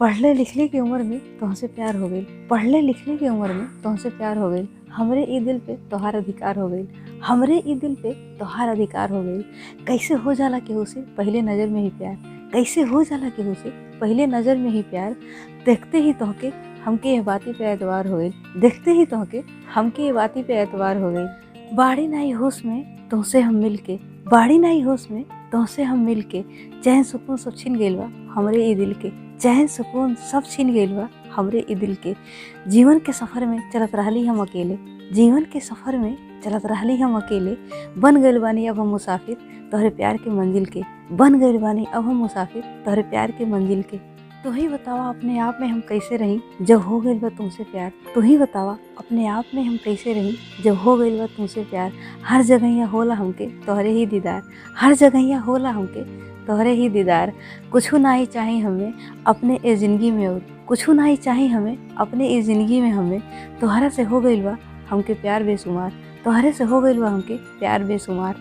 पढ़ले लिखले की उम्र में तुमसे प्यार हो गइल, पढ़ले लिखले की उम्र में तुमसे प्यार हो गइल, हमरे ई दिल पे तोहार अधिकार हो गइल, हमरे ई दिल पे तोहार अधिकार हो गइल। कैसे हो जाला केहू से पहले नज़र में ही प्यार, कैसे हो जाला केहू से पहले नज़र में ही प्यार। देखते ही तोहके हमके यह बाती पे एतवार हो गइल, देखते ही तोहके हमके ये बाती पे एतवार हो गइल। बाड़ी नाई होश में तुमसे हम मिल के, बाड़ी नाई होश में तुमसे हम मिल के, चैन सुकून सब छिन गइल बा हमरे ई दिल के, चैन सुकून सब छिन गइल बा हमरे ई दिल के। जीवन के सफ़र में चलत रहली हम अकेले, जीवन के सफ़र में चलत रहली हम अकेले, बन गइल बानी अब हम मुसाफिर तोहरे प्यार के मंजिल के, बन गइल बानी अब हम मुसाफिर तोहरे प्यार के मंजिल के। तू ही बतावा अपने आप में हम कैसे रही जब हो गइल बा तुमसे प्यार, तू ही बतावा अपने आप में हम कैसे रही जब हो गइल बा तुमसे प्यार। हर जगहिया होला हमके तोहरे ही दीदार, हर जगहिया होला हमके तोहरे ही दीदार। कुछू ना ही चाही हमें अपने इस ज़िंदगी में, और कुछू ना ही चाही हमें अपने इस ज़िंदगी में, हमें तोहरा से हो गइल बा हमके प्यार बेशुमार, तोहरे से हो गइल बा हमके प्यार बेशुमार।